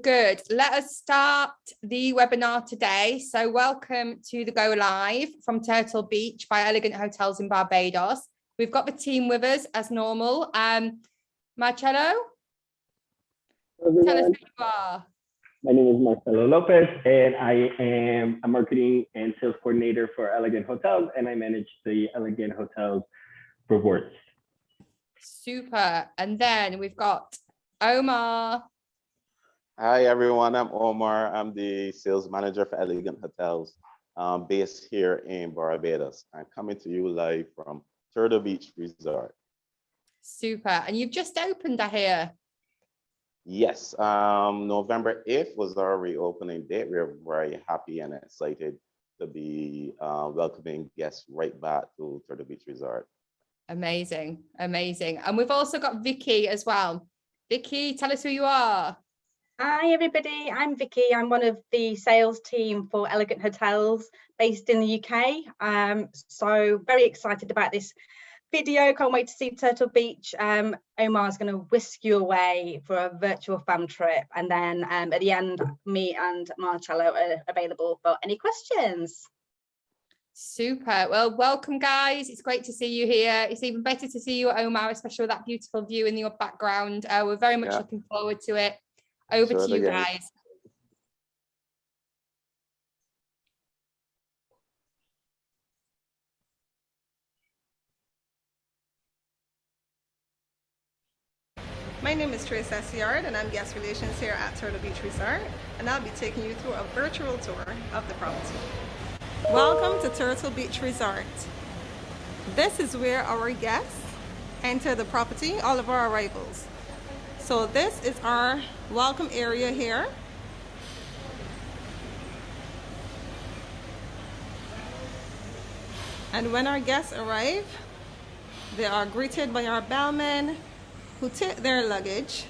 Good. Let us start the webinar today. So welcome to the go live from Turtle Beach by Elegant Hotels in Barbados. We've got the team with us as normal. Marcello, tell us who you are. My name is Marcelo Lopez, and I am a marketing and sales coordinator for Elegant Hotels, and I manage the Elegant Hotels rewards. Super. And then we've got Omar. Hi, everyone. I'm Omar. I'm the sales manager for Elegant Hotels, based here in Barbados. I'm coming to you live from Turtle Beach Resort. Super. And you've just opened, I hear. Yes, November 8th was our reopening date. We're very happy and excited to be welcoming guests right back to Turtle Beach Resort. Amazing, amazing. And we've also got Vicky as well. Vicky, tell us who you are. Hi everybody, I'm Vicky. I'm one of the sales team for Elegant Hotels based in the UK. So very excited about this video. Can't wait to see Turtle Beach. Omar's going to whisk you away for a virtual fam trip, and then at the end, me and Marcello are available for any questions. Super. Well, welcome guys. It's great to see you here. It's even better to see you, Omar, especially with that beautiful view in your background. We're very much looking forward to it. Over to you guys. My name is Trace Essiard, and I'm guest relations here at Turtle Beach Resort, and I'll be taking you through a virtual tour of the property. Welcome to Turtle Beach Resort. This is where our guests enter the property, all of our arrivals. So this is our welcome area here. And when our guests arrive, they are greeted by our bellmen who take their luggage,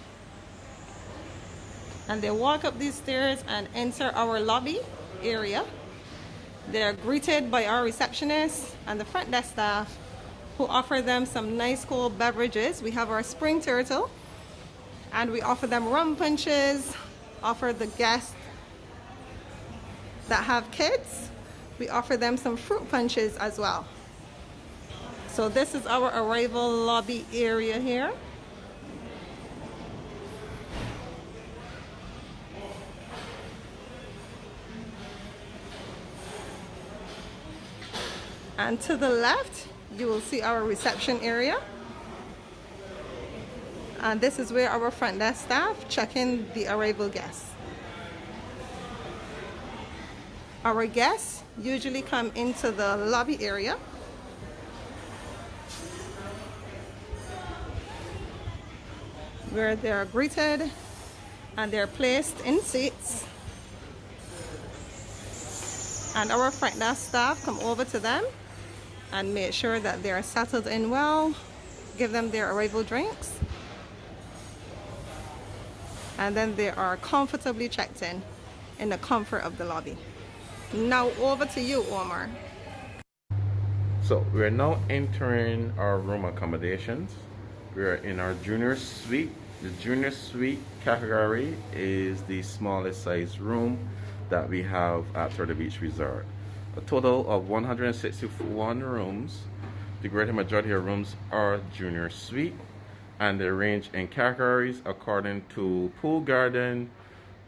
and they walk up these stairs and enter our lobby area. They are greeted by our receptionists and the front desk staff who offer them some nice cold beverages. We have our spring turtle, and we offer them rum punches. Offer the guests that have kids, we offer them some fruit punches as well. So this is our arrival lobby area here. And to the left, you will see our reception area. And this is where our front desk staff check in the arrival guests. Our guests usually come into the lobby area. Where they are greeted and they're placed in seats. And our front desk staff come over to them and make sure that they're settled in well, give them their arrival drinks, and then they are comfortably checked in the comfort of the lobby. Now over to you, Omar. So we're now entering our room accommodations. We're in our junior suite. The junior suite category is the smallest size room that we have at Turtle Beach Resort. A total of 161 rooms. The greater majority of rooms are junior suite, and they range in categories according to pool garden,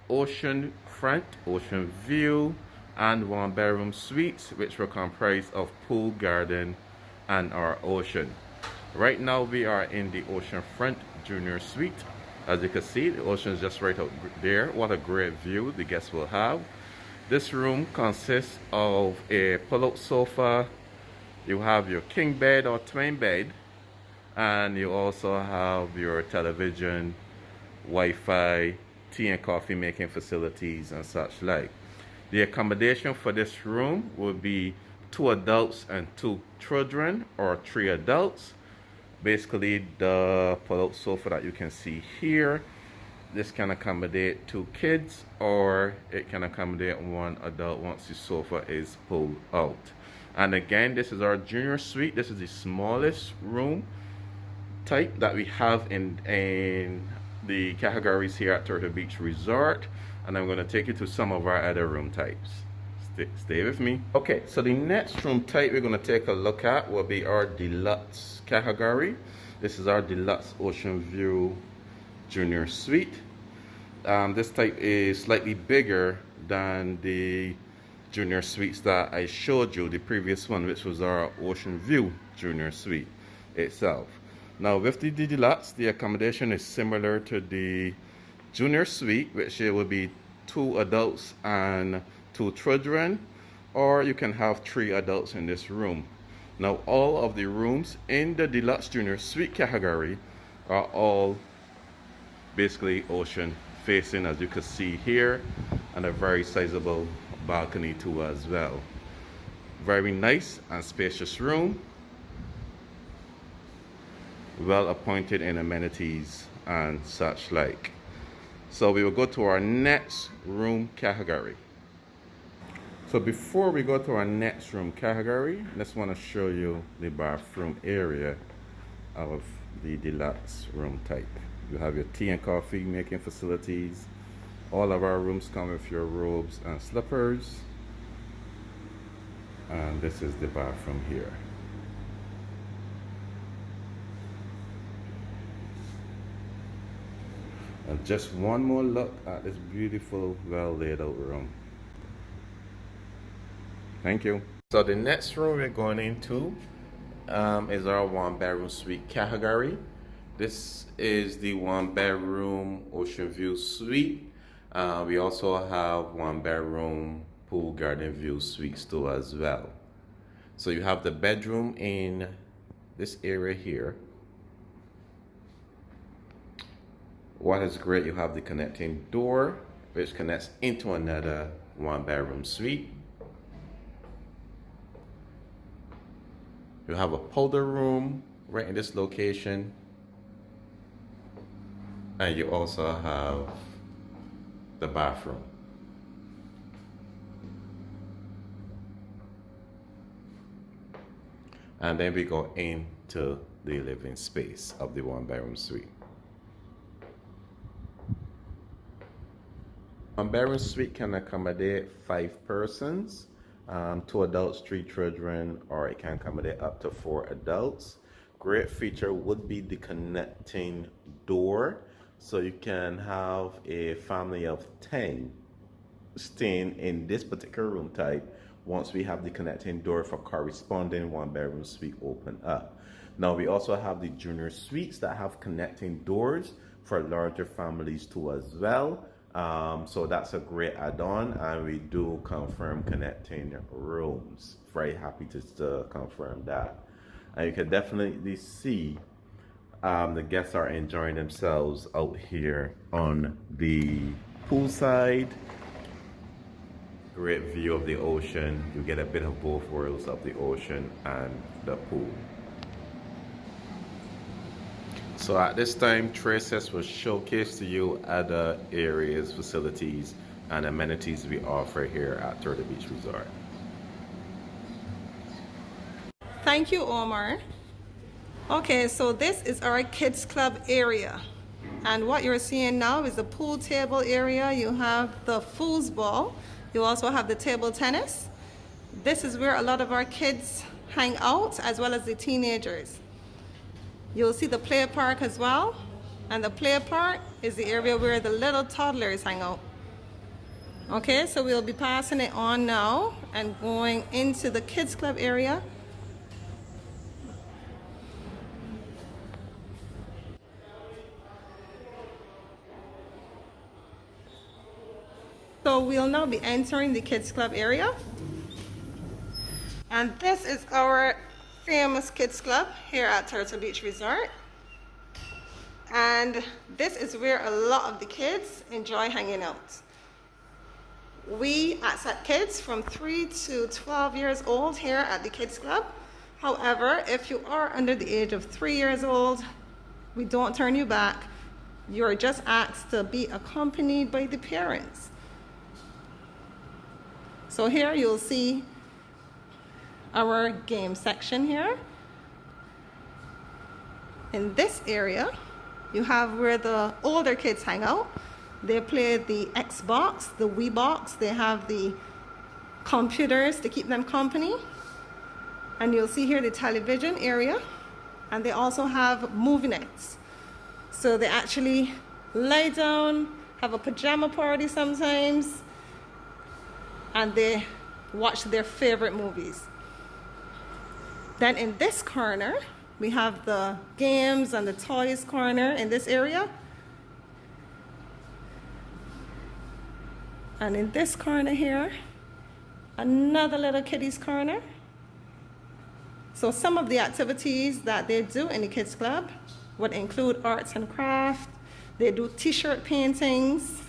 ocean front, ocean view, and one bedroom suites, which were comprised of pool garden and our ocean. Right now we are in the ocean front junior suite. As you can see, the ocean is just right out there. What a great view the guests will have. This room consists of a pull-out sofa. You have your king bed or twin bed, and you also have your television, Wi-Fi, tea and coffee making facilities and such like. The accommodation for this room will be 2 adults and 2 children, or 3 adults. Basically, the pull-out sofa that you can see here, this can accommodate 2 kids, or it can accommodate 1 adult once the sofa is pulled out. And again, this is our junior suite. This is the smallest room type that we have in the categories here at Turtle Beach Resort, and I'm going to take you to some of our other room types. Stay with me. Okay, so the next room type we're going to take a look at will be our deluxe category. This is our deluxe ocean view junior suite. This type is slightly bigger than the junior suites that I showed you, the previous one, which was our ocean view junior suite itself. Now with the deluxe, the accommodation is similar to the junior suite, which it will be 2 adults and 2 children, or you can have 3 adults in this room. Now all of the rooms in the deluxe junior suite category are all basically ocean facing, as you can see here, and a very sizable balcony too as well. Very nice and spacious room, well appointed in amenities and such like. So we will go to our next room category. So before we go to our next room category, I just want to show you the bathroom area of the deluxe room type. You have your tea and coffee making facilities. All of our rooms come with your robes and slippers. And this is the bathroom here. And just one more look at this beautiful, well laid out room. Thank you. So the next room we're going into is our 1-bedroom suite category. This is the 1-bedroom ocean view suite. We also have 1-bedroom pool garden view suites too as well. So you have the bedroom in this area here. What is great, you have the connecting door which connects into another 1-bedroom suite. You have a powder room right in this location. And you also have the bathroom. And then we go into the living space of the 1-bedroom suite. 1-bedroom suite can accommodate 5 persons, 2 adults, 3 children, or it can accommodate up to 4 adults. Great feature would be the connecting door. So you can have a family of 10 staying in this particular room type once we have the connecting door for corresponding 1-bedroom suite open up. Now we also have the junior suites that have connecting doors for larger families too as well. So that's a great add-on, and we do confirm connecting rooms. Very happy to confirm that. And you can definitely see the guests are enjoying themselves out here on the poolside. Great view of the ocean. You get a bit of both worlds of the ocean and the pool. So at this time, Traces will showcase to you other areas, facilities, and amenities we offer here at Turtle Beach Resort. Thank you, Omar. Okay, so this is our kids club area. And what you're seeing now is the pool table area. You have the foosball. You also have the table tennis. This is where a lot of our kids hang out, as well as the teenagers. You'll see the play park as well. And the play park is the area where the little toddlers hang out. Okay, so we'll be passing it on now and going into the kids club area. So we'll now be entering the kids club area. And this is our famous kids club here at Turtle Beach Resort. And this is where a lot of the kids enjoy hanging out. We accept kids from 3 to 12 years old here at the kids club. However, if you are under the age of 3 years old, we don't turn you back. You're just asked to be accompanied by the parents. So here you'll see our game section here. In this area, You have where the older kids hang out. They play the Xbox, the Wii box. They have the computers to keep them company. And you'll see here the television area. And they also have movie nights. So they actually lie down, have a pajama party sometimes, and they watch their favorite movies. Then in this corner, we have the games and the toys corner in this area. And in this corner here, another little kiddies corner. So some of the activities that they do in the kids club would include arts and crafts. They do t-shirt paintings.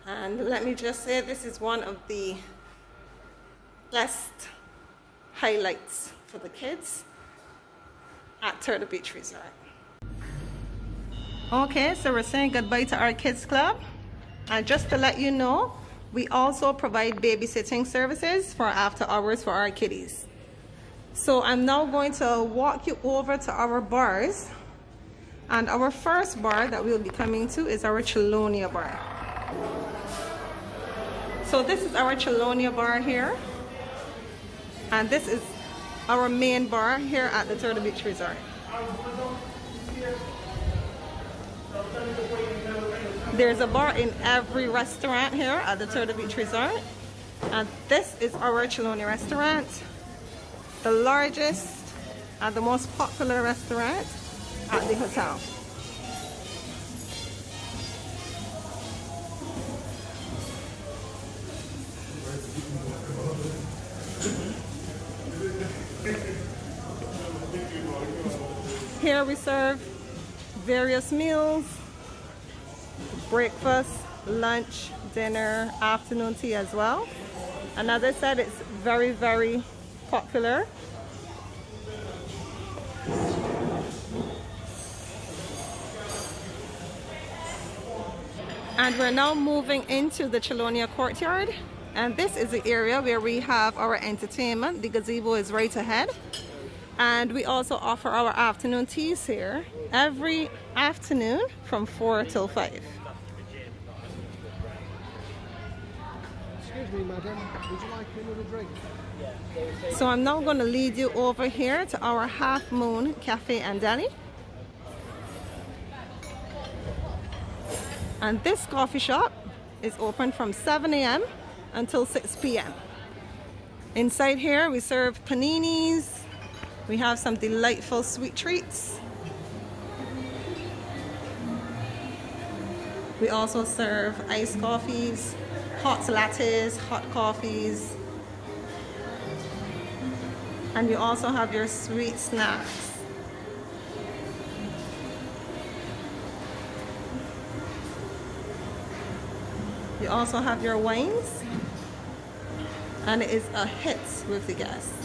And let me just say, this is one of the best highlights for the kids at Turtle Beach Resort. Okay, so we're saying goodbye to our kids club. And just to let you know, we also provide babysitting services for after hours for our kiddies. So I'm now going to walk you over to our bars. And our first bar that we'll be coming to is our Chelonia bar. So this is our Chelonia bar here. And this is our main bar here at the Turtle Beach Resort. There's a bar in every restaurant here at the Turtle Beach Resort. And this is our Chelonia restaurant, the largest and the most popular restaurant at the hotel. Here we serve various meals, breakfast, lunch, dinner, afternoon tea as well. And as I said, it's very, very popular. And we're now moving into the Chelonia courtyard. And this is the area where we have our entertainment. The gazebo is right ahead. And we also offer our afternoon teas here every afternoon from 4 till 5. Excuse me, madam, would you like another drink? So I'm now going to lead you over here to our Half Moon Cafe and Deli. And this coffee shop is open from 7 a.m. until 6 p.m. Inside here we serve paninis. We have some delightful sweet treats. We also serve iced coffees, hot lattes, hot coffees. And you also have your sweet snacks. You also have your wines. And it is a hit with the guests.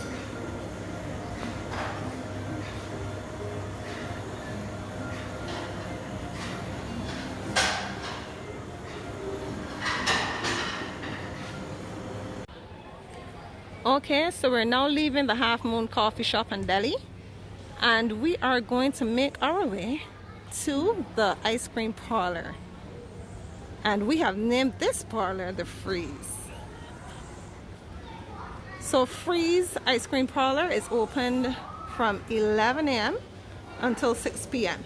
Okay, so we're now leaving the Half Moon Coffee Shop and Deli, and we are going to make our way to the ice cream parlor. And we have named this parlor the Freeze. So Freeze Ice Cream Parlor is open from 11 a.m. until 6 p.m.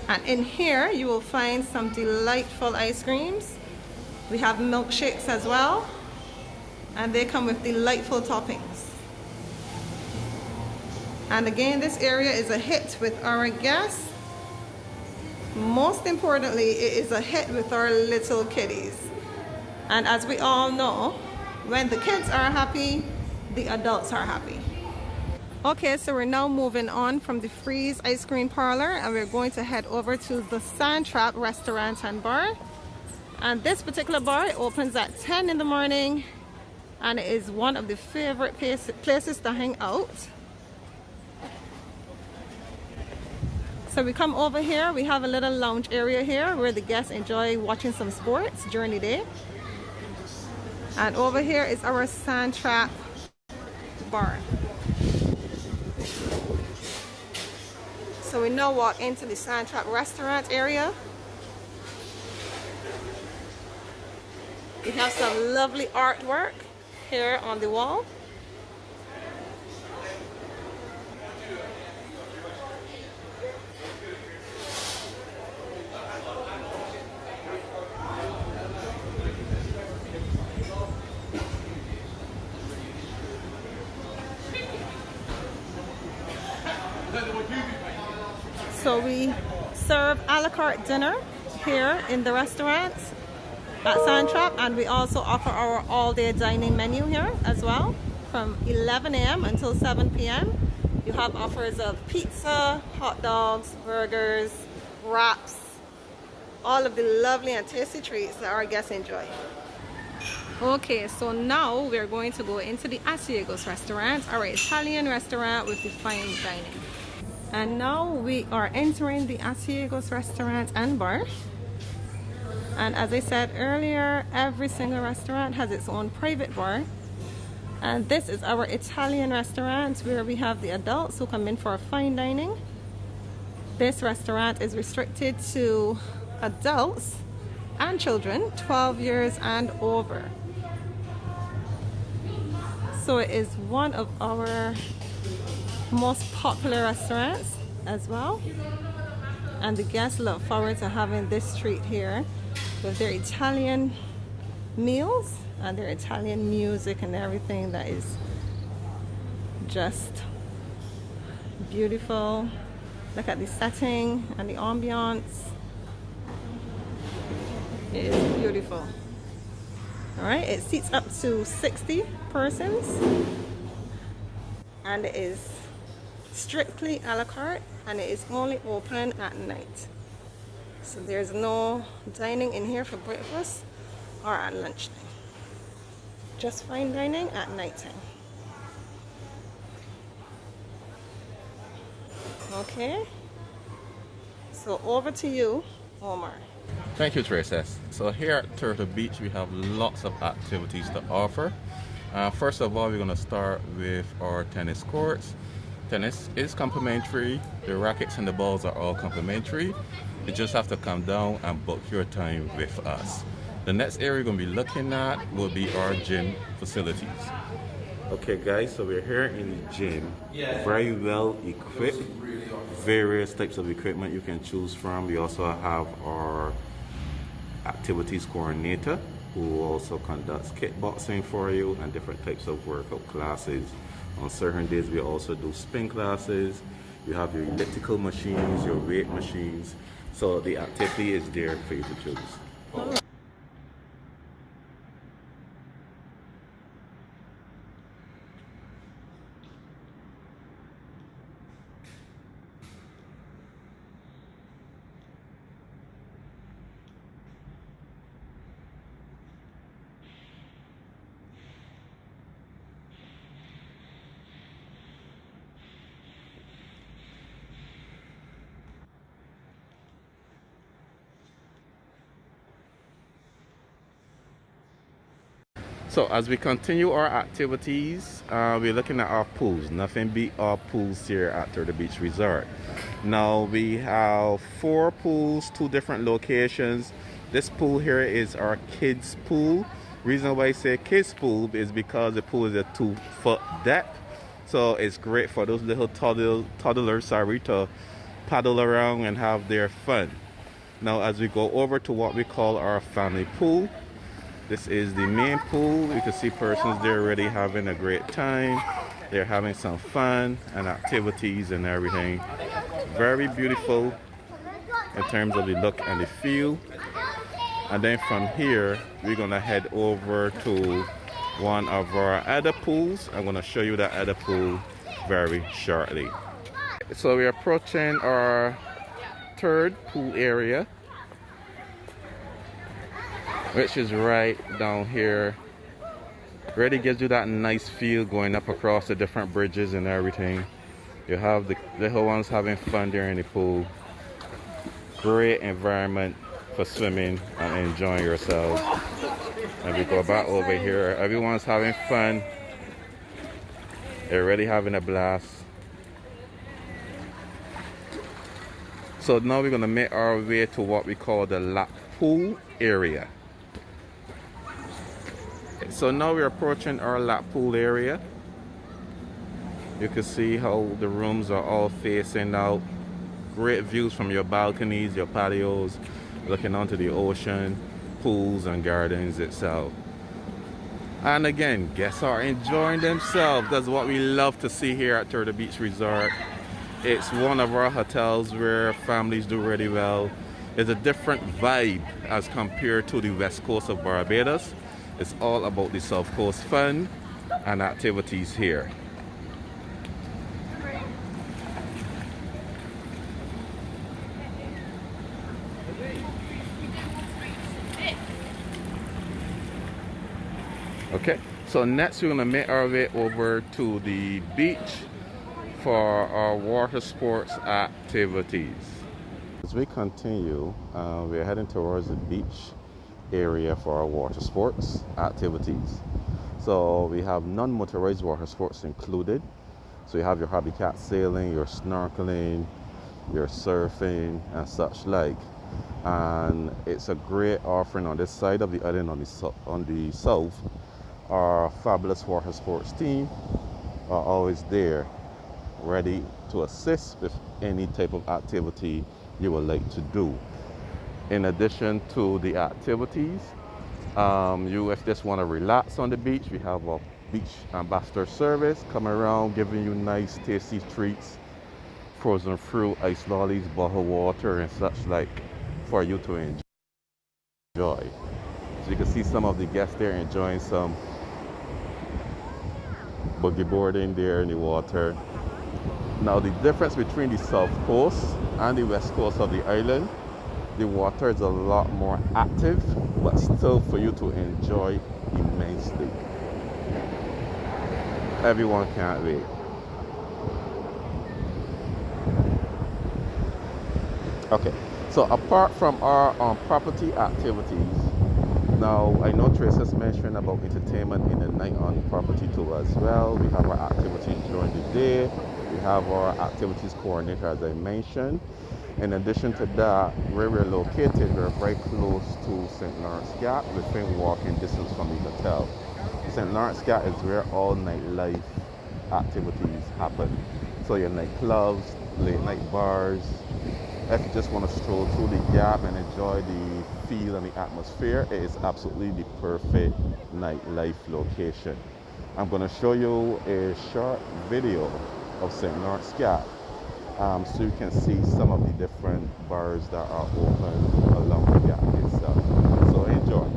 And in here you will find some delightful ice creams. We have milkshakes as well. And they come with delightful toppings. And again, this area is a hit with our guests. Most importantly, it is a hit with our little kiddies. And as we all know, when the kids are happy, the adults are happy. Okay, so we're now moving on from the Freeze Ice Cream Parlor, and we're going to head over to the Sand Trap Restaurant and Bar. And this particular bar opens at 10 in the morning. And it is one of the favorite places to hang out. So we come over here, we have a little lounge area here where the guests enjoy watching some sports during the day. And over here is our sand trap bar. So we now walk into the sand trap restaurant area. We have some lovely artwork here on the wall. So we serve a la carte dinner here in the restaurant at Sandtrap, and we also offer our all-day dining menu here as well from 11 a.m. until 7 p.m. You have offers of pizza, hot dogs, burgers, wraps, all of the lovely and tasty treats that our guests enjoy. Okay, so now we're going to go into the Asiegos restaurant, our Italian restaurant with the fine dining. And now we are entering the Asiegos restaurant and bar. And as I said earlier, every single restaurant has its own private bar. And this is our Italian restaurant where we have the adults who come in for fine dining. This restaurant is restricted to adults and children 12 years and over. So it is one of our most popular restaurants as well, and the guests look forward to having this treat here with their Italian meals and their Italian music and everything that is just beautiful. Look at the setting and the ambiance. It is beautiful. All right, it seats up to 60 persons, and it is strictly a la carte, and it is only open at night. So there's no dining in here for breakfast or at lunchtime. Just fine dining at nighttime. Okay, so over to you, Omar. Thank you, Tracy. So here at Turtle Beach, we have lots of activities to offer. First of all, we're going to start with our tennis courts. Tennis is complimentary. The rackets and the balls are all complimentary. You just have to come down and book your time with us. The next area we're going to be looking at will be our gym facilities. Okay guys, so we're here in the gym, very well equipped, various types of equipment you can choose from. We also have our activities coordinator who also conducts kickboxing for you and different types of workout classes. On certain days we also do spin classes. You have your elliptical machines, your weight machines. So the activity is there for you to choose. So as we continue our activities, we're looking at our pools. Nothing beat our pools here at Turtle Beach Resort. Now we have 4 pools, 2 different locations. This pool here is our kids pool. Reason why I say kids pool is because the pool is a 2-foot depth. So it's great for those little toddlers to paddle around and have their fun. Now as we go over to what we call our family pool, this is the main pool. You can see persons there already having a great time. They're having some fun and activities and everything. Very beautiful in terms of the look and the feel. And then from here, we're gonna head over to one of our other pools. I'm gonna show you that other pool very shortly. So we're approaching our 3rd pool area, which is right down here. Really gives you that nice feel going up across the different bridges and everything. You have the little ones having fun there in the pool. great environment for swimming and enjoying yourselves. And we go back over here. Everyone's having fun. They're really having a blast. So now we're gonna make our way to what we call the lap pool area. So now we're approaching our lap pool area. You can see how the rooms are all facing out. Great views from your balconies, your patios, looking onto the ocean, pools and gardens itself. And again, guests are enjoying themselves. That's what we love to see here at Turtle Beach Resort. It's one of our hotels where families do really well. It's a different vibe as compared to the West Coast of Barbados. It's all about the South Coast fun and activities here. Okay, so next we're gonna make our way over to the beach for our water sports activities. As we continue, we're heading towards the beach area for our water sports activities. So we have non-motorized water sports included. So you have your hobby cat sailing, your snorkeling, your surfing and such like. And it's a great offering on this side of the island. On the south, our fabulous water sports team are always there, ready to assist with any type of activity you would like to do. In addition to the activities, you if just want to relax on the beach, we have a beach ambassador service coming around giving you nice tasty treats, frozen fruit, ice lollies, bottled water and such like for you to enjoy. So you can see some of the guests there enjoying some boogie boarding there in the water. Now the difference between the South Coast and the West Coast of the island, the water is a lot more active, but still for you to enjoy immensely. Everyone can't wait. Okay, so apart from our property activities, now I know Tracy's mentioned about entertainment in the night on property too as well. We have our activities during the day. We have our activities coordinator, as I mentioned. In addition to that, where we're located, we're very close to St. Lawrence Gap, within walking distance from the hotel. St. Lawrence Gap is where all nightlife activities happen. So your nightclubs, late night bars. If you just want to stroll through the gap and enjoy the feel and the atmosphere, it is absolutely the perfect nightlife location. I'm going to show you a short video of St. Lawrence Gap, so you can see some of the different bars that are open along the gap itself. So enjoy.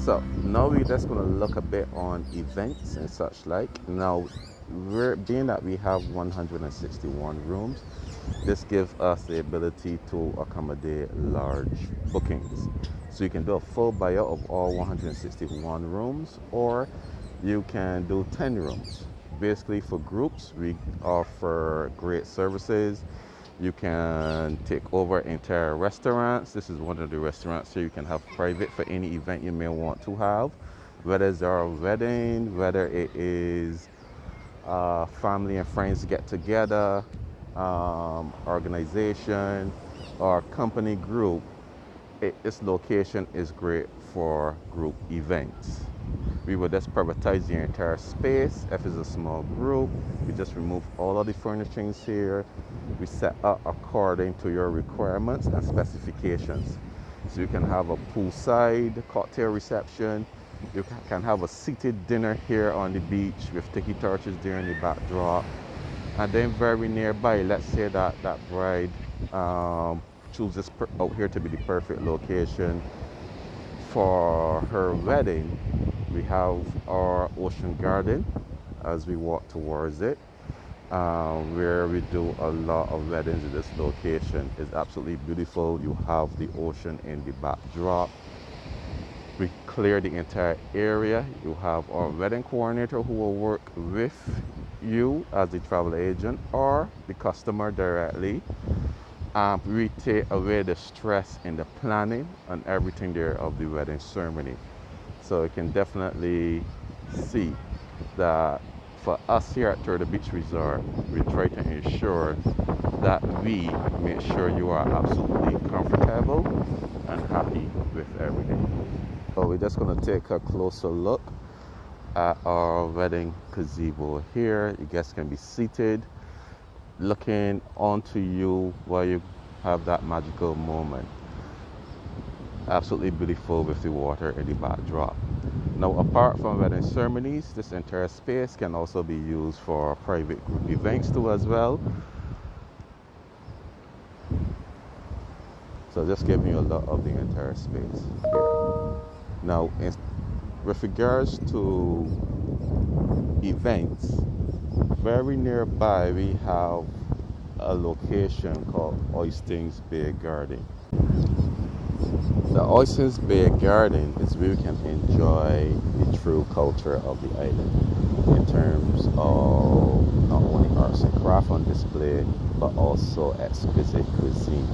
So now we're just going to look a bit on events and such like. Now, being that we have 161 rooms, this gives us the ability to accommodate large bookings. So you can do a full buyout of all 161 rooms, or you can do 10 rooms. Basically, for groups, we offer great services. You can take over entire restaurants. This is one of the restaurants here. You can have private for any event you may want to have, whether it's our wedding, whether it is family and friends get together, organization or company group. This location is great for group events. We will just privatize the entire space. If it's a small group, we just remove all of the furnishings here. We set up according to your requirements and specifications. So you can have a poolside cocktail reception. You can have a seated dinner here on the beach with tiki torches there in the backdrop. And then very nearby, let's say that bride chooses out here to be the perfect location for her wedding. We have our ocean garden as we walk towards it, where we do a lot of weddings in this location. It's absolutely beautiful. You have the ocean in the backdrop. We clear the entire area. You have our wedding coordinator who will work with you as the travel agent or the customer directly. We take away the stress in the planning and everything there of the wedding ceremony. So you can definitely see that for us here at Turtle Beach Resort, we try to ensure that we make sure you are absolutely comfortable and happy with everything. So we're just going to take a closer look at our wedding gazebo here. You guys can be seated, looking onto you while you have that magical moment. Absolutely beautiful with the water in the backdrop. Now, apart from wedding ceremonies, this entire space can also be used for private group events too as well. So just giving you a lot of the entire space here. Now, with regards to events, very nearby we have a location called Oystins Bay Garden. The Oystins Bay Garden is where you can enjoy the true culture of the island in terms of not only arts and craft on display, but also exquisite cuisine.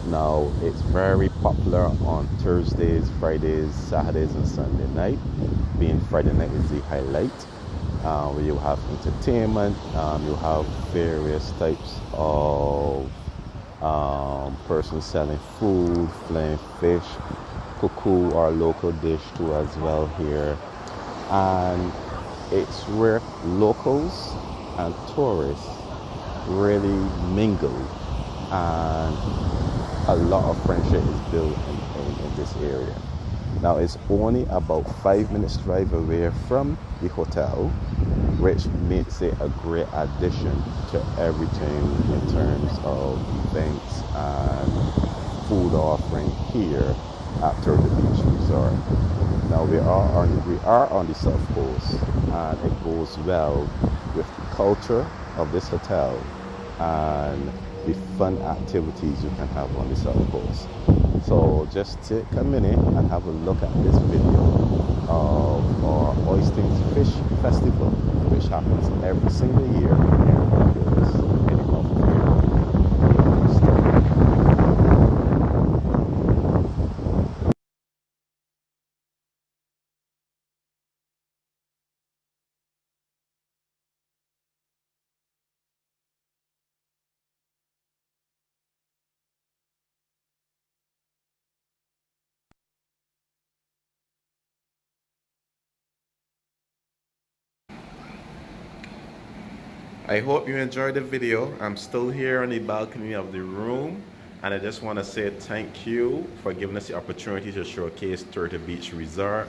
Now, it's very popular on Thursdays, Fridays, Saturdays, and Sunday night, being Friday night is the highlight. Where you have entertainment, you have various types of persons selling food, flaying fish, cuckoo, our local dish too as well here. And it's where locals and tourists really mingle, and a lot of friendship is built in this area. Now, it's only about 5 minutes drive away from the hotel, which makes it a great addition to everything in terms of events and food offering here at Turtle Beach Resort. Now, we are on the South Coast, and it goes well with the culture of this hotel and the fun activities you can have on the South Coast. So just take a minute and have a look at this video of our Oystins Fish Festival, which happens every single year here in Barbados in the month of I hope you enjoyed the video. I'm still here on the balcony of the room, and I just want to say thank you for giving us the opportunity to showcase Turtle Beach Resort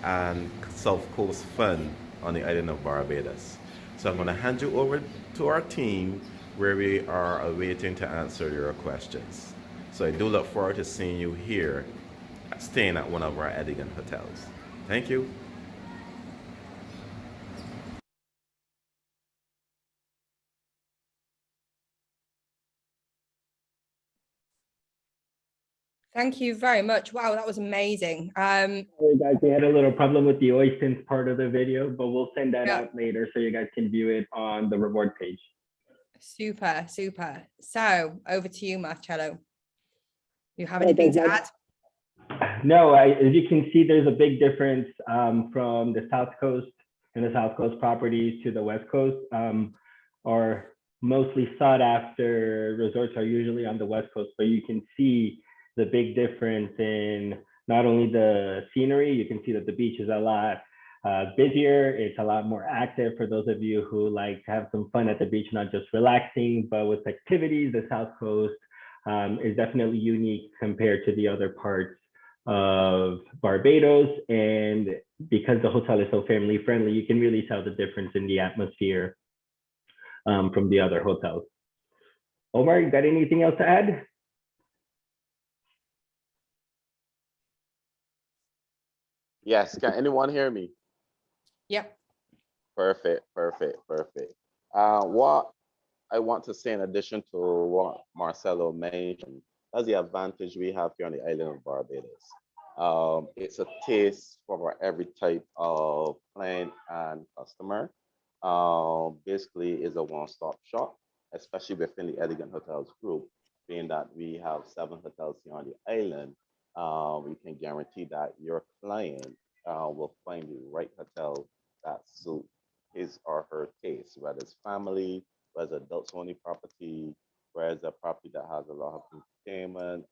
and South Coast fun on the island of Barbados. So I'm going to hand you over to our team where we are awaiting to answer your questions. So I do look forward to seeing you here staying at one of our elegant hotels. Thank you. Thank you very much. Wow, that was amazing. Sorry, guys, we had a little problem with the oystins part of the video, but we'll send that Yeah. out later so you guys can view it on the reward page. Super, super. So over to you, Marcello. You have Okay, anything to guys. add? No, as you can see, there's a big difference from the South Coast and the South Coast properties to the West Coast. Our mostly sought after resorts are usually on the West Coast, but you can see the big difference in not only the scenery, you can see that the beach is a lot busier, it's a lot more active for those of you who like to have some fun at the beach, not just relaxing, but with activities. The South Coast is definitely unique compared to the other parts of Barbados. And because the hotel is so family friendly, you can really tell the difference in the atmosphere from the other hotels. Omar, you got anything else to add? Yes, can anyone hear me? Yep. Perfect, perfect, perfect. What I want to say in addition to what Marcelo mentioned, that's the advantage we have here on the island of Barbados. It's a taste for every type of client and customer. Basically, is a one-stop shop, especially within the Elegant Hotels group, being that we have 7 hotels here on the island. We can guarantee that your client will find the right hotel that suits his or her taste, whether it's family, whether it's adults only property, whether it's a property that has a lot of entertainment.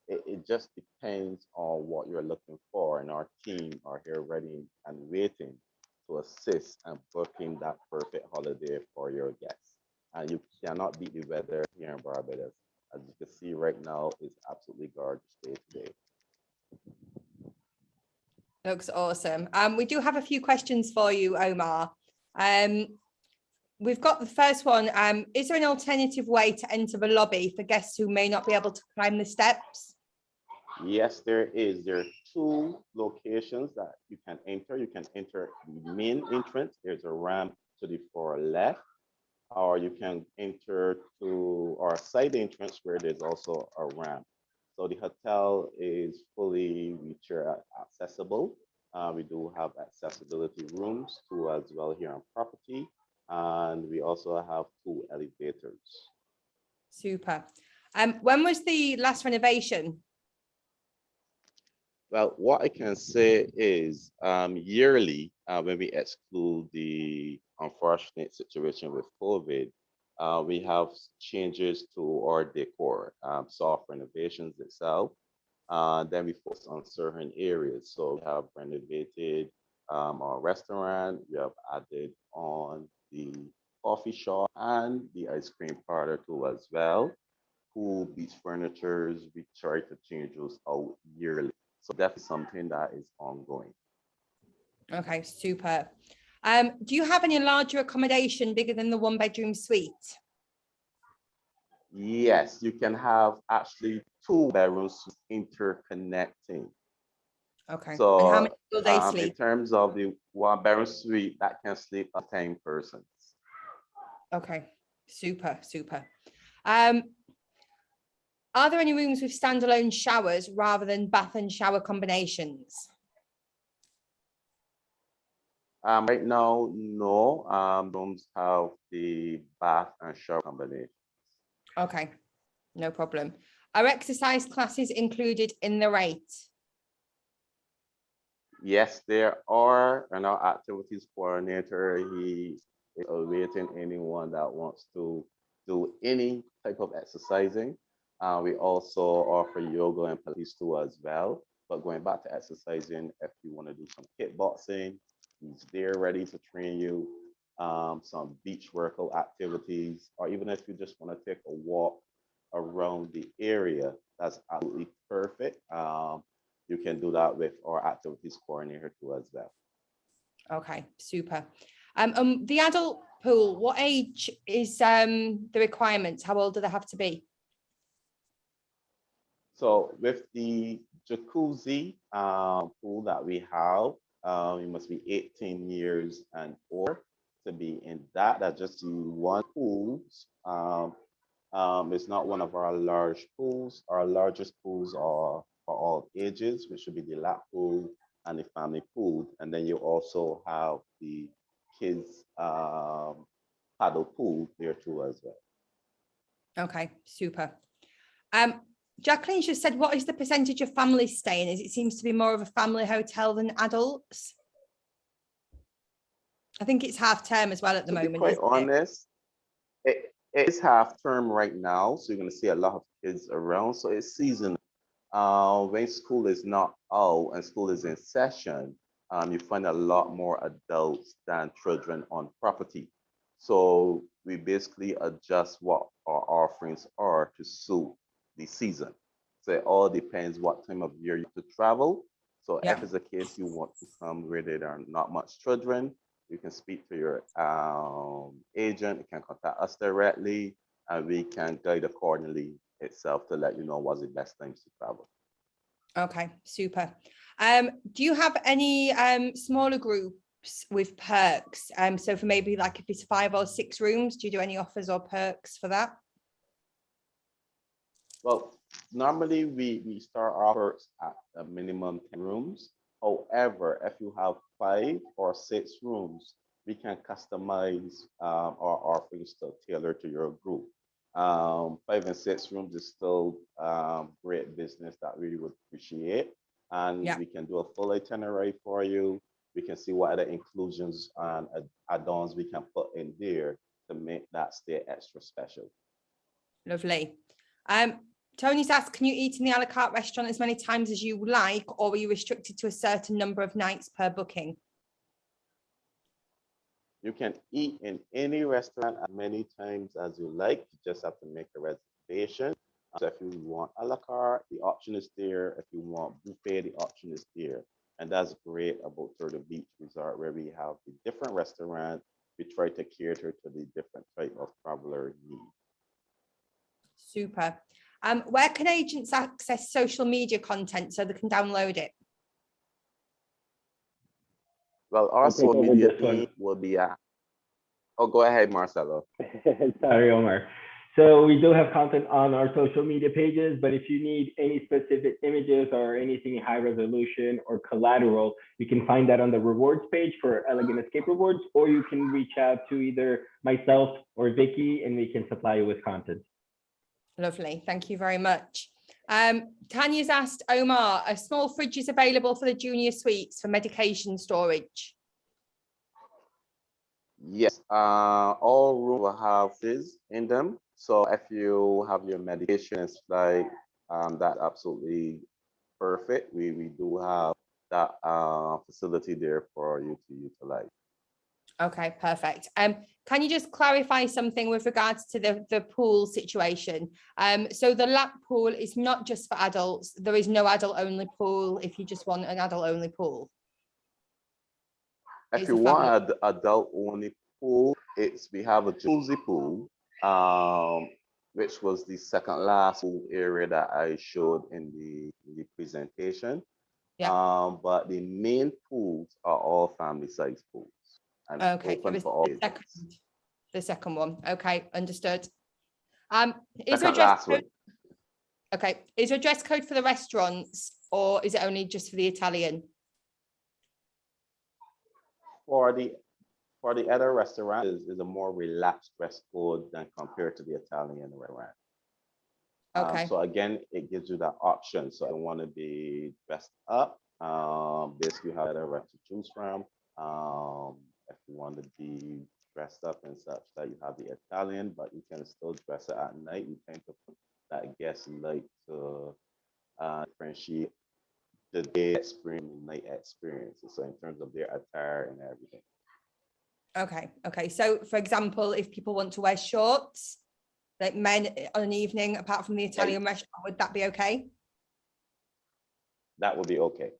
It just depends on what you're looking for, and our team are here ready and waiting to assist and booking that perfect holiday for your guests. And you cannot beat the weather here in Barbados. As you can see right now, it's absolutely gorgeous day today. Looks awesome. We do have a few questions for you, Omar. We've got the first one. Is there an alternative way to enter the lobby for guests who may not be able to climb the steps? Yes, there is. There are 2 locations that you can enter. You can enter the main entrance. There's a ramp to the far left, or you can enter to our side entrance where there's also a ramp. So the hotel is fully wheelchair accessible. We do have accessibility rooms too as well here on property. And we also have 2 elevators. Super. When was the last renovation? Well, what I can say is yearly, when we exclude the unfortunate situation with COVID, we have changes to our decor, soft renovations itself. Then we focus on certain areas. So we have renovated our restaurant, we have added on the coffee shop and the ice cream parlor too as well. Pool, beach furnitures, we try to change those out yearly. So definitely something that is ongoing. Okay, super. Do you have any larger accommodation bigger than the 1-bedroom suite? Yes, you can have actually 2 bedrooms interconnecting. Okay. So and how many will they in sleep? terms of the 1-bedroom suite, that can sleep 10 persons. Okay, super, super. Are there any rooms with standalone showers rather than bath and shower combinations? Right now, no. Rooms have the bath and shower combination. Okay, no problem. Are exercise classes included in the rate? Yes, there are. And our activities coordinator, he is awaiting anyone that wants to do any type of exercising. We also offer yoga and Pilates too as well. But going back to exercising, if you want to do some kickboxing, he's there ready to train you. Some beach workout activities, or even if you just want to take a walk around the area, that's absolutely perfect. You can do that with our activities coordinator too as well. Okay, super. The adult pool, what age is the requirement? How old do they have to be? So with the jacuzzi pool that we have, you must be 18 years and older to be in that. That's just the one pool. It's not one of our large pools. Our largest pools are for all ages, which should be the lap pool and the family pool. And then you also have the kids paddle pool there too as well. Okay, super. Jacqueline just said, what is the percentage of families staying? It seems to be more of a family hotel than adults. I think it's half term as well at the moment. To be quite honest, it is half term right now, so you're going to see a lot of kids around. So it's seasonal. When school is not out and school is in session, you find a lot more adults than children on property. So we basically adjust what our offerings are to suit the season. So it all depends what time of year you have to travel. So if it's a case you want to come where there are not much children, you can speak to your agent. You can contact us directly, and we can guide accordingly itself to let you know what's the best times to travel. Okay, super. Do you have any smaller groups with perks? So for maybe like if it's 5 or 6 rooms, do you do any offers or perks for that? Well, normally we start offers at a minimum 10 rooms. However, if you have 5 or 6 rooms, we can customize our offerings to tailor to your group. 5 and 6 rooms is still great business that we would appreciate. And we can do a full itinerary for you. We can see what other inclusions and add-ons we can put in there to make that stay extra special. Lovely. Tony's asked, can you eat in the a la carte restaurant as many times as you like, or are you restricted to a certain number of nights per booking? You can eat in any restaurant as many times as you like. You just have to make a reservation. So if you want a la carte, the option is there. If you want buffet, the option is there. And that's great about Turtle Beach Resort, where we have the different restaurants. We try to cater to the different type of traveler needs. Super. Where can agents access social media content so they can download it? Well, our social media team will be at. Oh, go ahead, Marcelo. Sorry, Omar. So we do have content on our social media pages, but if you need any specific images or anything high resolution or collateral, you can find that on the rewards page for Elegant Escape Rewards, or you can reach out to either myself or Vicky and we can supply you with content. Lovely. Thank you very much. Tanya's asked, Omar, a small fridge is available for the junior suites for medication storage. Yes, all rooms will have this in them. So if you have your medications, like that, absolutely perfect. We do have that facility there for you to utilize. Okay, perfect. Can you just clarify something with regards to the pool situation? So the lap pool is not just for adults. There is no adult only pool if you just want an adult only pool. If you want an adult only pool, we have a jacuzzi pool, which was the second last pool area that I showed in the presentation. But the main pools are all family size pools. Okay, the second one. Okay, understood. Is there a dress code? Okay, is there a dress code for the restaurants, or is it only just for the Italian? For the other restaurant is a more relaxed dress code than compared to the Italian restaurant. Okay. So again, it gives you that option. So I want to be dressed up. Basically, you have other to choose from. If you want to be dressed up and such, that you have the Italian, but you can still dress it at night. You tend to put that guest light to differentiate the day experience and night experiences. So in terms of their attire and everything. Okay. So for example, if people want to wear shorts, like men on an evening, apart from the Italian restaurant, would that be okay? That would be okay.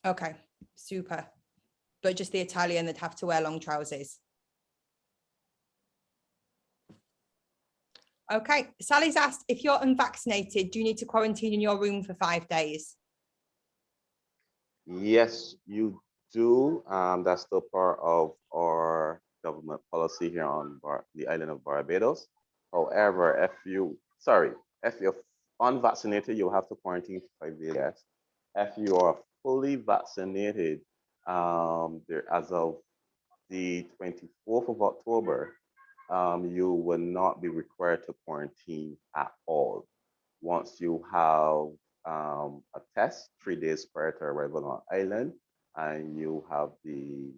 Okay, super. But just the Italian, they'd have to wear long trousers. Okay, Sally's asked, if you're unvaccinated, do you need to quarantine in your room for 5 days? Yes, you do. That's still part of our government policy here on the island of Barbados. However, if you're unvaccinated, you'll have to quarantine for 5 days. Yes. If you are fully vaccinated, as of the 24th of October, you will not be required to quarantine at all. Once you have a test 3 days prior to arrival on island, and you have the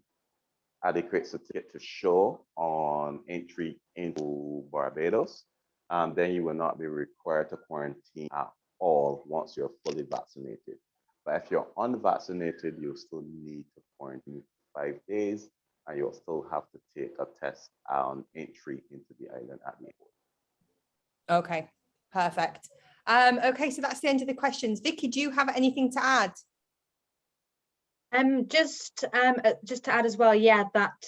adequate certificate to show on entry into Barbados, then you will not be required to quarantine at all once you're fully vaccinated. But if you're unvaccinated, you still need to quarantine 5 days, and you'll still have to take a test on entry into the island at the airport. Okay, perfect. Okay, so that's the end of the questions. Vicky, do you have anything to add? Just to add as well, yeah, that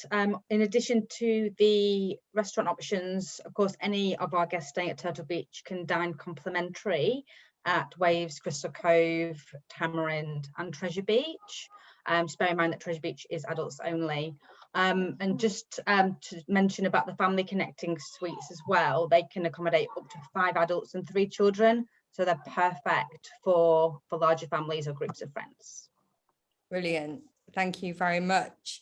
in addition to the restaurant options, of course, any of our guests staying at Turtle Beach can dine complimentary at Waves, Crystal Cove, Tamarind, and Treasure Beach. Just bear in mind that Treasure Beach is adults only. And just to mention about the family connecting suites as well, they can accommodate up to 5 adults and 3 children, so they're perfect for larger families or groups of friends. Brilliant. Thank you very much.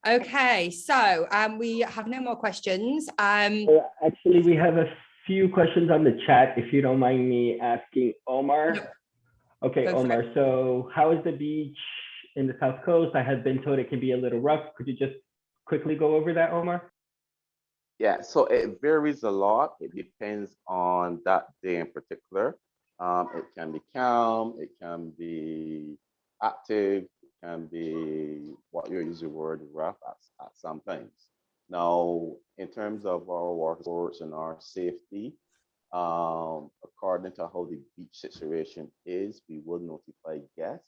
Okay, so we have no more questions. Actually, we have a few questions on the chat, if you don't mind me asking Omar. Nope. Okay, Go for Omar, so how is the beach in the South Coast? I have been told it can be a little rough. Could you just quickly go over that, Omar? Yeah, so it varies a lot. It depends on that day in particular. It can be calm, it can be active, it can be what you use the word rough at some times. Now, in terms of our water sports and our safety, according to how the beach situation is, we will notify guests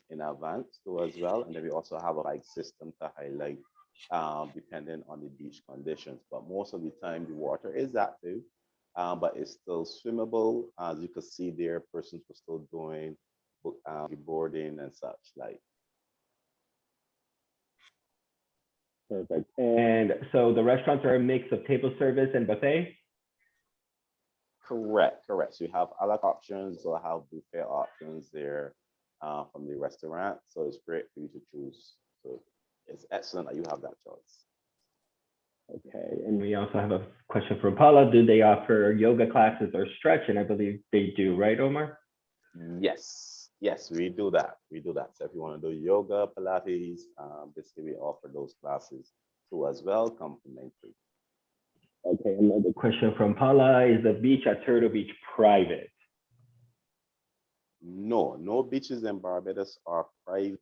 in advance too as well. And then we also have a system to highlight depending on the beach conditions. But most of the time, the water is active, but it's still swimmable. As you can see there, persons were still doing boarding and such like. Perfect. And so the restaurants are a mix of table service and buffet? Correct. So you have a la carte options, or have buffet options there from the restaurant. So it's great for you to choose. So it's excellent that you have that choice. Okay, and we also have a question from Paula. Do they offer yoga classes or stretch? And I believe they do, right, Omar? Yes, we do that. So if you want to do yoga, Pilates, basically we offer those classes too as well, complimentary. Okay, another question from Paula. Is the beach at Turtle Beach private? No beaches in Barbados are private,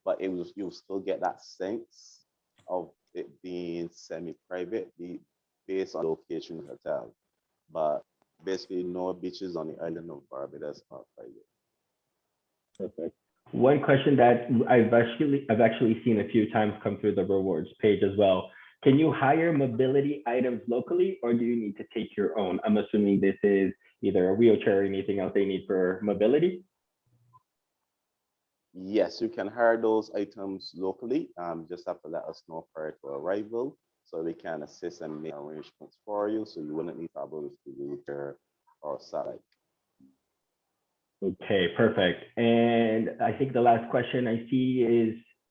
but you'll still get that sense of it being semi-private based on location of the hotel. But basically, no beaches on the island of Barbados are private. Perfect. One question that I've actually seen a few times come through the rewards page as well. Can you hire mobility items locally, or do you need to take your own? I'm assuming this is either a wheelchair or anything else they need for mobility. Yes, you can hire those items locally. Just have to let us know prior to arrival, so we can assist and make arrangements for you, so you wouldn't need trouble with the wheelchair or satellite. Okay, perfect. And I think the last question I see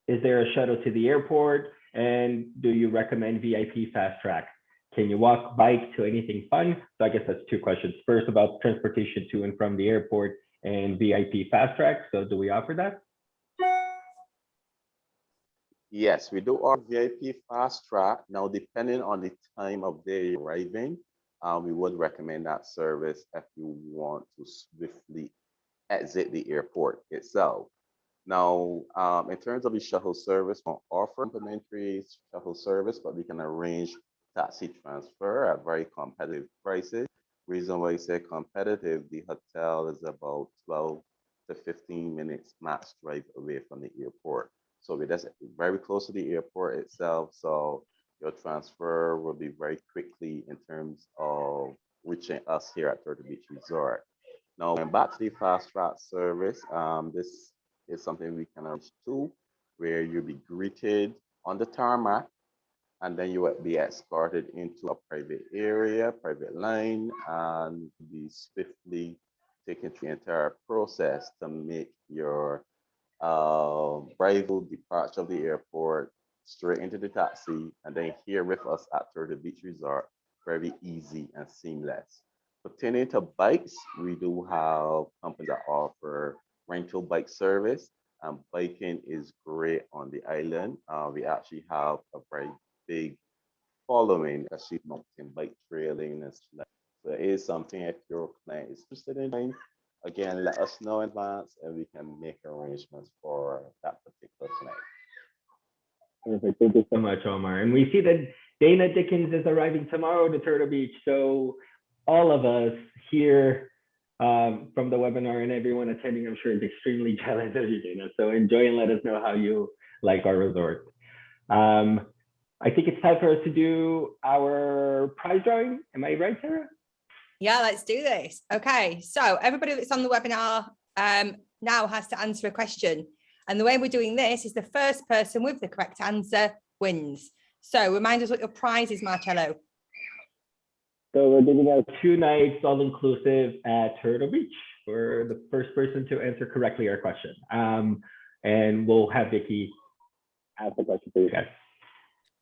is there a shuttle to the airport? And do you recommend VIP fast track? Can you walk, bike to anything fun? So I guess that's 2 questions. First, about transportation to and from the airport, and VIP fast track. So do we offer that? Yes, we do our VIP fast track. Now, depending on the time of day you're arriving, we would recommend that service if you want to swiftly exit the airport itself. Now, in terms of the shuttle service, we don't offer complimentary shuttle service, but we can arrange taxi transfer at very competitive prices. Reason why I say competitive, the hotel is about 12 to 15 minutes max drive away from the airport. So we're just very close to the airport itself. So your transfer will be very quickly in terms of reaching us here at Turtle Beach Resort. Now, going back to the fast track service, this is something we can arrange too, where you'll be greeted on the tarmac, and then you will be escorted into a private area, private line, and be swiftly taken through the entire process to make your arrival, departure of the airport, straight into the taxi, and then here with us at Turtle Beach Resort, very easy and seamless. Pertaining to bikes, we do have companies that offer rental bike service, and biking is great on the island. We actually have a very big following, especially mountain bike trailing and stuff. So it is something if your client is interested in, again, let us know in advance and we can make arrangements for that particular client. Perfect. Thank you so much, Omar. And we see that Dana Dickens is arriving tomorrow to Turtle Beach. So all of us here from the webinar and everyone attending, I'm sure is extremely jealous of you, Dana. So enjoy and let us know how you like our resort. I think it's time for us to do our prize drawing. Am I right, Sarah? Yeah, let's do this. Okay, so everybody that's on the webinar now has to answer a question. And the way we're doing this is the first person with the correct answer wins. So remind us what your prize is, Marcello. So we're giving out 2 nights all-inclusive at Turtle Beach for the first person to answer correctly our question. And we'll have Vicky ask the question for you guys.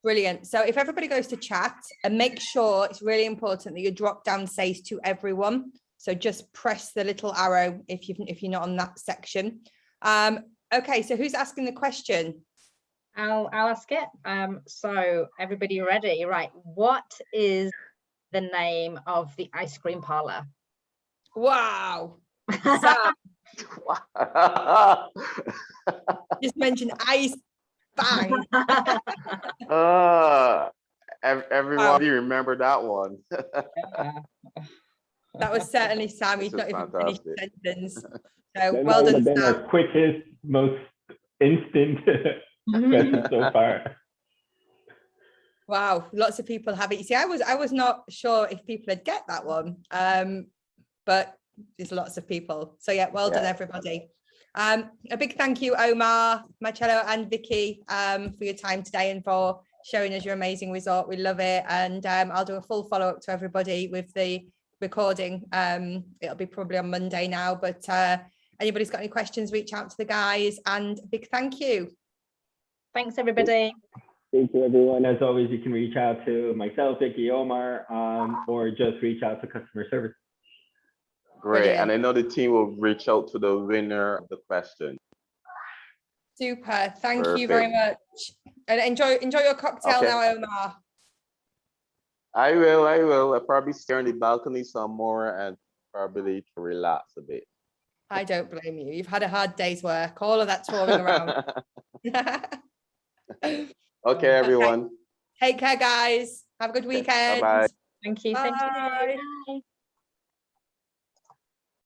Brilliant. So if everybody goes to chat, and make sure it's really important that your drop down says to everyone. So just press the little arrow if you're not on that section. Okay, so who's asking the question? I'll ask it. So everybody ready? Right. What is the name of the ice cream parlor? Wow. Sam, just mentioned ice bang. Everyone, Wow. you remember that one? That was certainly Sam. He's This not is even finished the fantastic. sentence. So That well might done, have been Sam. our quickest, most instant question so far. Wow, lots of people have it. You see, I was not sure if people would get that one, but there's lots of people. So yeah, well done, everybody. A big thank you, Omar, Marcello, and Vicky, for your time today and for showing us your amazing resort. We love it, and I'll do a full follow up to everybody with the recording. It'll be probably on Monday now, but anybody's got any questions, reach out to the guys, and a big thank you. Thanks, everybody. Thank you, everyone. As always, you can reach out to myself, Vicky, Omar, or just reach out to customer service. Great. Brilliant. And I know the team will reach out to the winner of the question. Super. Thank you very much. And enjoy your cocktail now, Omar. I will. I'll probably stay on the balcony some more and probably to relax a bit. I don't blame you. You've had a hard day's work, all of that touring around. Okay, everyone. Take care, guys. Have a good weekend. Bye-bye. Thank you. Bye. Thank you. Bye.